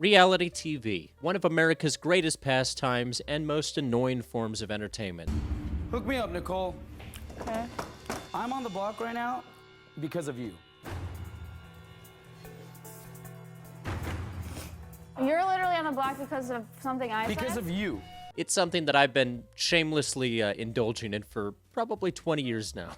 Reality TV, one of America's greatest pastimes and most annoying forms of entertainment. Hook me up, Nicole. Okay. I'm on the block right now because of you. You're literally on the block because of something I Because said? of you. It's something that I've been shamelessly indulging in for probably 20 years now.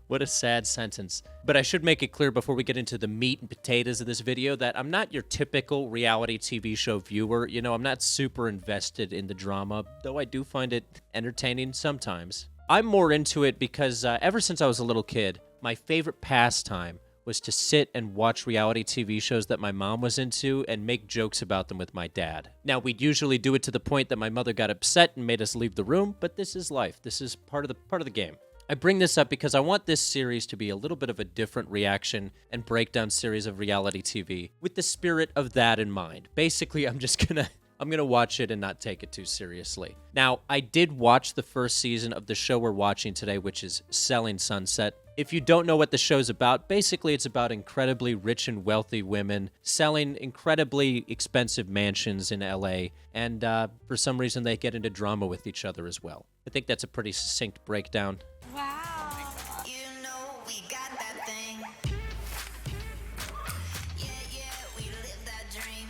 What a sad sentence. But I should make it clear before we get into the meat and potatoes of this video that I'm not your typical reality TV show viewer. You know, I'm not super invested in the drama, though I do find it entertaining sometimes. I'm more into it because ever since I was a little kid, my favorite pastime was to sit and watch reality TV shows that my mom was into and make jokes about them with my dad. Now, we'd usually do it to the point that my mother got upset and made us leave the room, but this is life. This is part of the game. I bring this up because I want this series to be a little bit of a different reaction and breakdown series of reality TV with the spirit of that in mind. Basically, I'm gonna watch it and not take it too seriously. Now, I did watch the first season of the show we're watching today, which is Selling Sunset. If you don't know what the show's about, basically it's about incredibly rich and wealthy women selling incredibly expensive mansions in LA, and for some reason they get into drama with each other as well. I think that's a pretty succinct breakdown. Wow. You know we got that thing. Yeah, we live that dream.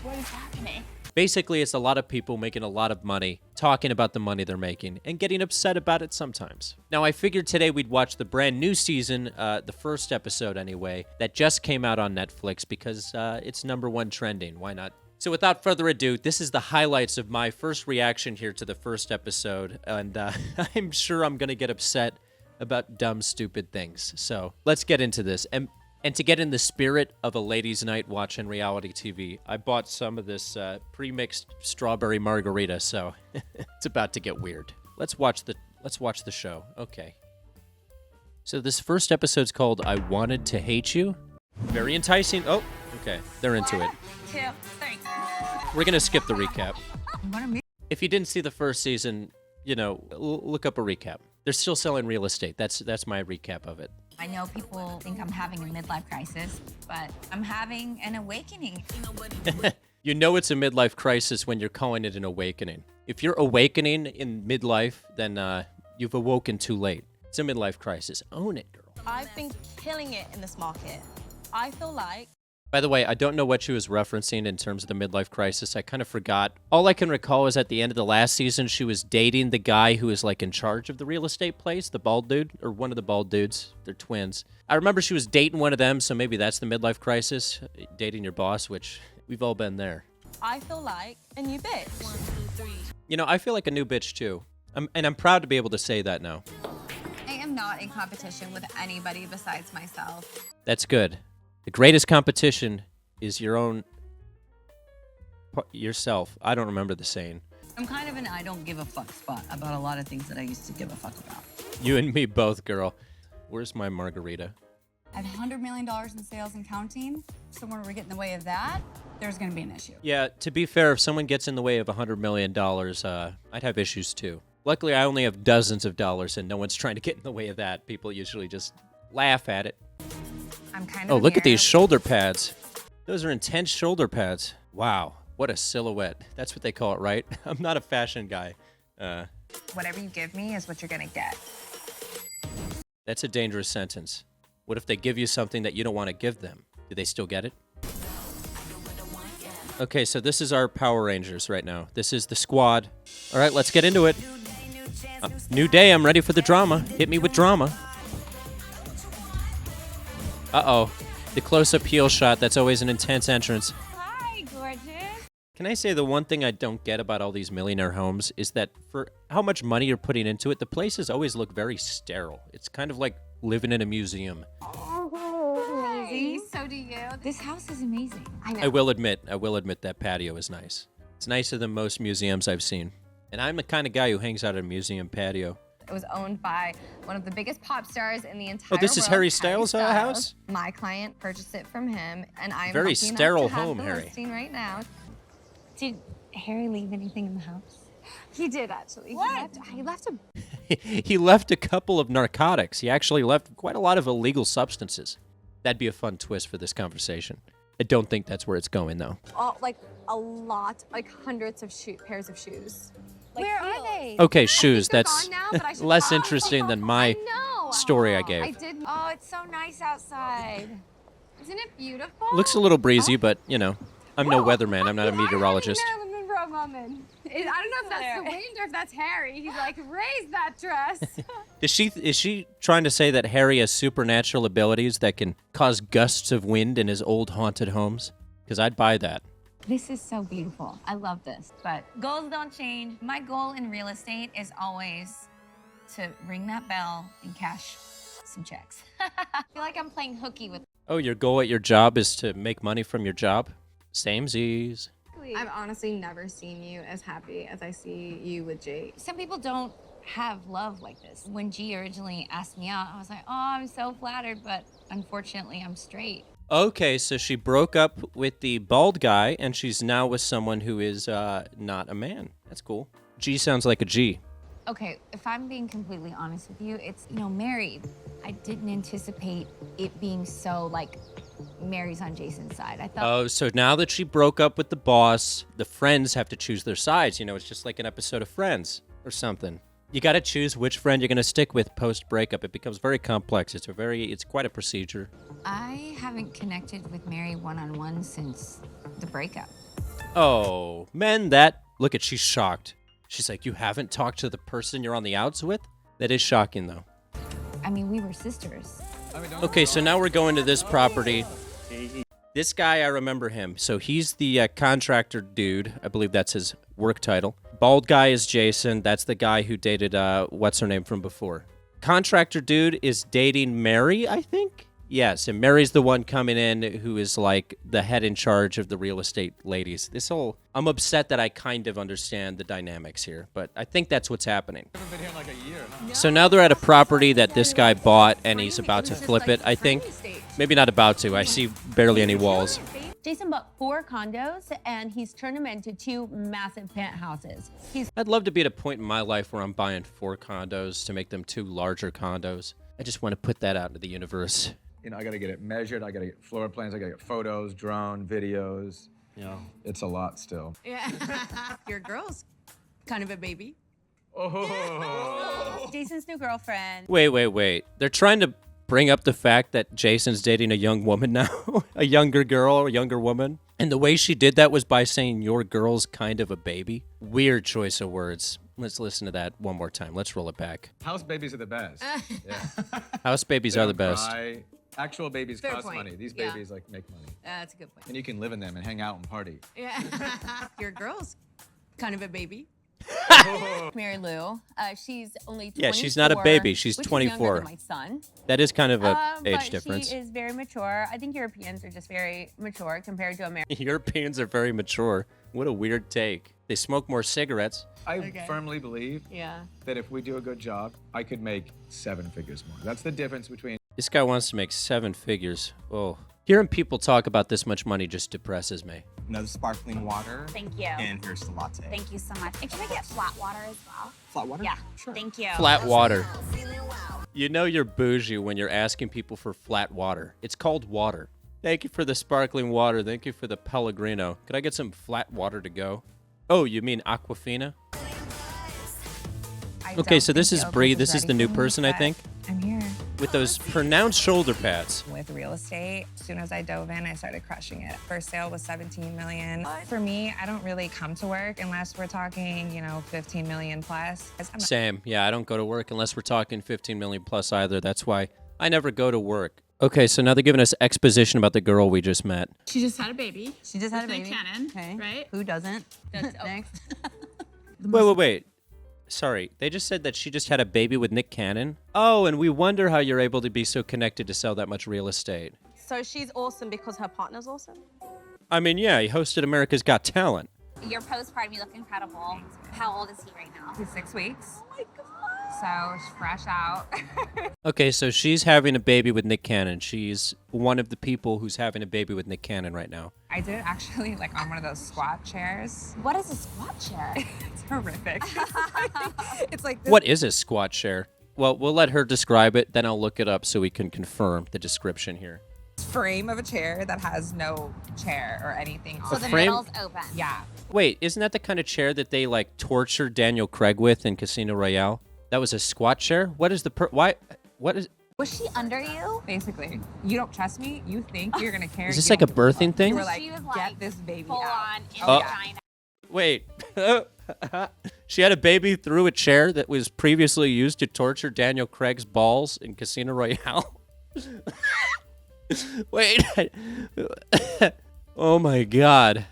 What is happening? Basically, it's a lot of people making a lot of money, talking about the money they're making, and getting upset about it sometimes. Now, I figured today we'd watch the brand new season, the first episode anyway, that just came out on Netflix because it's #1 trending. Why not? So without further ado, this is the highlights of my first reaction here to the first episode, and I'm sure I'm going to get upset about dumb, stupid things. So let's get into this. And to get in the spirit of a ladies' night watching reality TV, I bought some of this pre-mixed strawberry margarita, so it's about to get weird. Let's watch the show. Okay. So this first episode's called I Wanted to Hate You. Very enticing. Oh, okay. They're into it. 2, 3. We're going to skip the recap. What am I? If you didn't see the first season, you know, look up a recap. They're still selling real estate. That's my recap of it. I know people think I'm having a midlife crisis, but I'm having an awakening. You know it's a midlife crisis when you're calling it an awakening. If you're awakening in midlife, then you've awoken too late. It's a midlife crisis. Own it, girl. I've been killing it in this market. I feel like By the way, I don't know what she was referencing in terms of the midlife crisis. I kind of forgot. All I can recall is at the end of the last season, she was dating the guy who is like in charge of the real estate place, the bald dude, or one of the bald dudes. They're twins. I remember she was dating one of them, so maybe that's the midlife crisis, dating your boss, which we've all been there. I feel like a new bitch. You know, I feel like a new bitch too. And I'm proud to be able to say that now. I am not in competition with anybody besides myself. That's good. The greatest competition is yourself. I don't remember the saying. I'm kind of an I don't give a fuck spot about a lot of things that I used to give a fuck about. You and me both, girl. Where's my margarita? I have $100 million in sales and counting. So when we get in the way of that, there's going to be an issue. Yeah, to be fair, if someone gets in the way of $100 million, I'd have issues too. Luckily, I only have dozens of dollars and no one's trying to get in the way of that. People usually just laugh at it. I'm kind Oh, of look at these here. shoulder pads. Those are intense shoulder pads. Wow, what a silhouette. That's what they call it, right? I'm not a fashion guy. Whatever you give me is what you're going to get. That's a dangerous sentence. What if they give you something that you don't want to give them? Do they still get it? Okay, so this is our Power Rangers right now. This is the squad. All right, let's get into it. New day, I'm ready for the drama. Hit me with drama. Uh-oh. The close-up heel shot, that's always an intense entrance. Hi, gorgeous. Can I say the one thing I don't get about all these millionaire homes is that for how much money you're putting into it, the places always look very sterile. It's kind of like living in a museum. Hey, so do you. This house is amazing. I know. I will admit that patio is nice. It's nicer than most museums I've seen. And I'm the kind of guy who hangs out at a museum patio. It was owned by one of the biggest pop stars in the entire Oh, this is world, Harry Styles' house? My client purchased it from him, and I'm Very lucky enough sterile to have home, the Harry. listing right now. Did Harry leave anything in the house? He did actually. What? He left a He left a couple of narcotics. He actually left quite a lot of illegal substances. That'd be a fun twist for this conversation. I don't think that's where it's going, though. Like a lot, like hundreds of pairs of shoes. Like Where are heels. they? Okay, shoes. they're That's gone now, but I should less try. interesting than my story I gave. I did. Oh, it's so nice outside. Isn't it beautiful? Looks a little breezy, but, you know, I'm no weatherman. I'm not a meteorologist. Marilyn Monroe moment. I don't know if that's the wind or if that's Harry. He's like, raise that dress. Is she trying to say that Harry has supernatural abilities that can cause gusts of wind in his old haunted homes? Because I'd buy that. This is so beautiful. I love this, but goals don't change. My goal in real estate is always to ring that bell and cash some checks. I feel like I'm playing hooky with. Oh, your goal at your job is to make money from your job? Same Z's. I've honestly never seen you as happy as I see you with Jake. Some people don't have love like this. When G originally asked me out, I was like, oh, I'm so flattered, but unfortunately, I'm straight. Okay, so she broke up with the bald guy, and she's now with someone who is not a man. That's cool. G sounds like a G. Okay, if I'm being completely honest with you, it's, married. I didn't anticipate it being so, Mary's on Jason's side. I thought. Oh, so now that she broke up with the boss, the friends have to choose their sides. It's just like an episode of Friends or something. You got to choose which friend you're going to stick with post-breakup. It becomes very complex. It's quite a procedure. I haven't connected with Mary one-on-one since the breakup. Oh, look she's shocked. She's like, you haven't talked to the person you're on the outs with? That is shocking, though. I mean, we were sisters. Okay, so now we're going to this property. This guy, I remember him. So he's the contractor dude. I believe that's his work title. Bald guy is Jason. That's the guy who dated, what's her name from before. Contractor dude is dating Mary, I think? Yes, and Mary's the one coming in who is like the head in charge of the real estate ladies. I'm upset that I kind of understand the dynamics here, but I think that's what's happening. So now they're at a property that this guy bought, and he's about to flip it, I think. Maybe not about to. I see barely any walls. Jason bought 4 condos and he's turned them into 2 massive penthouses. I'd love to be at a point in my life where I'm buying 4 condos to make them 2 larger condos. I just want to put that out into the universe. I got to get it measured. I got to get floor plans. I got to get photos, drone, videos. It's a lot still. Yeah. Your girl's kind of a baby. Oh. Jason's new girlfriend. Wait. They're trying to bring up the fact that Jason's dating a young woman now, a younger girl or a younger woman. And the way she did that was by saying, your girl's kind of a baby. Weird choice of words. Let's listen to that one more time. Let's roll it back. House babies are the best. Yeah. House babies are the best. Cry. Actual babies Fair cost point. money. These Yeah. babies make money. That's a good point. And you can live in them and hang out and party. Yeah. Your girl's kind of a baby. Mary Lou. She's only 24. Yeah, she's not a baby. She's which is 24. younger than my son. That is kind of a age but difference. she is very mature. I think Europeans are just very mature compared to Americans. Europeans are very mature. What a weird take. They smoke more cigarettes. I firmly believe Yeah. that if we do a good job, I could make 7 figures more. That's the difference between. This guy wants to make 7 figures. Oh. Hearing people talk about this much money just depresses me. Another sparkling water. Thank you. And here's the latte. Thank you so much. And can I get flat water as well? Flat water? Yeah. Sure. Thank you. Flat water. You know you're bougie when you're asking people for flat water. It's called water. Thank you for the sparkling water. Thank you for the Pellegrino. Could I get some flat water to go? Oh, you mean Aquafina? Okay, so this is Bree. This is the new person, I think. I'm here. With those pronounced shoulder pads. With real estate, as soon as I dove in, I started crushing it. First sale was 17 million. For me, I don't really come to work unless we're talking, 15 million plus. Same. Yeah, I don't go to work unless we're talking 15 million plus either. That's why I never go to work. Okay, so now they're giving us exposition about the girl we just met. She just had a baby. She just had a Nick baby. Cannon, Okay. right? Who doesn't? Next. Wait. Sorry, they just said that she just had a baby with Nick Cannon? Oh, and we wonder how you're able to be so connected to sell that much real estate. So she's awesome because her partner's awesome? I mean, yeah, he hosted America's Got Talent. Your postpartum, you look incredible. How old is he right now? He's 6 weeks. Oh my God. So she's fresh out. Okay, so she's having a baby with Nick Cannon. She's one of the people who's having a baby with Nick Cannon right now. I did it actually on one of those squat chairs. What is a squat chair? It's horrific. It's like this. What is a squat chair? Well, we'll let her describe it, then I'll look it up so we can confirm the description here. frame of a chair that has no chair or anything on So it. the frame? middle's open. Yeah. Wait, isn't that the kind of chair that they like tortured Daniel Craig with in Casino Royale? That was a squat chair? What is the why what is Was she under you? Basically, you don't trust me. You think you're gonna carry. Is this you like a don't give birthing fuck. thing? You were like, She was get like, this baby full out. on in Oh, the yeah. vagina. Wait. She had a baby through a chair that was previously used to torture Daniel Craig's balls in Casino Royale. Wait. Oh my god.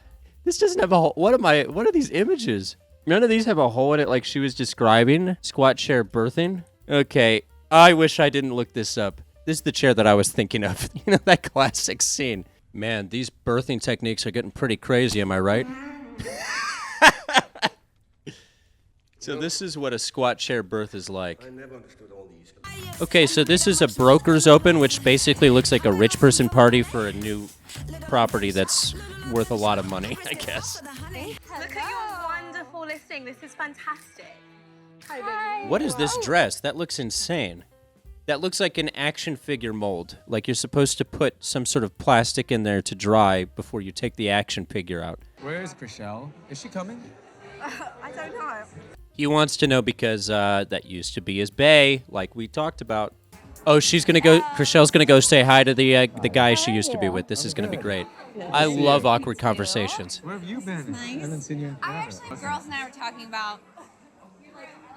This doesn't have a hole. What are these images? None of these have a hole in it like she was describing. Squat chair birthing. Okay. I wish I didn't look this up. This is the chair that I was thinking of. You know, that classic scene. Man, these birthing techniques are getting pretty crazy, am I right? So this is what a squat chair birth is like. Okay, so this is a broker's open, which basically looks like a rich person party for a new property that's worth a lot of money, I guess. Look at your wonderful listing. This is fantastic. What is this dress? That looks insane. That looks like an action figure mold. Like you're supposed to put some sort of plastic in there to dry before you take the action figure out. Where is Chriselle? Is she coming? I don't know. He wants to know because that used to be his bae, like we talked about. Oh, she's gonna go. Chriselle's gonna go say hi to the guy she used to be with. This is gonna be great. I love awkward conversations. Where have you been? I haven't seen you in Girls and I were talking about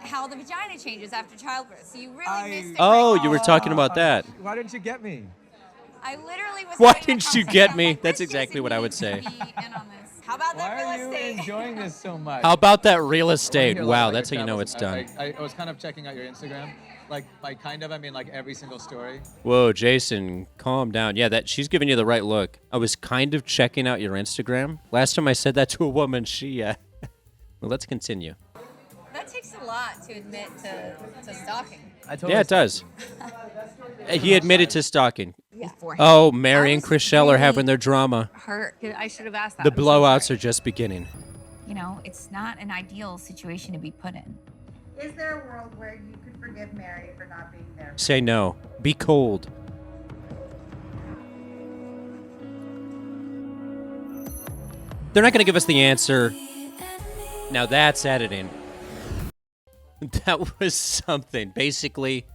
how the vagina changes after childbirth. So you really missed it. Oh, you were talking about that. Why didn't you get me? I literally was. Why having a didn't you conversation get about me? my That's pictures exactly and what I you would say. need to be in on this. How about that Why are real you estate? enjoying this so much? How about that real estate? Here, Wow, like, that's how you know travels- it's done. I was kind of checking out your Instagram. Like by kind of, I mean like every single story. Whoa, Jason, calm down. Yeah, that she's giving you the right look. I was kind of checking out your Instagram. Last time I said that to a woman, she well, let's continue. That takes a lot to admit to stalking. Yeah, it does. He admitted to stalking. Beforehand. Oh, Mary I and was Chriselle are really having their drama. hurt. I should have asked that. The I'm so blowouts sorry. are just beginning. You know, it's not an ideal situation to be put in. Is there a world where you could forgive Mary for not being there? Say no. Be cold. They're not going to give us the answer. Now that's editing. That was something. Basically,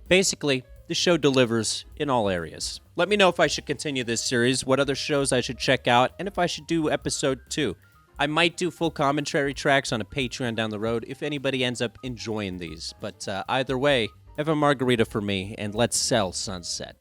the show delivers in all areas. Let me know if I should continue this series, what other shows I should check out, and if I should do episode 2. I might do full commentary tracks on a Patreon down the road if anybody ends up enjoying these. But either way, have a margarita for me, and let's sell Sunset.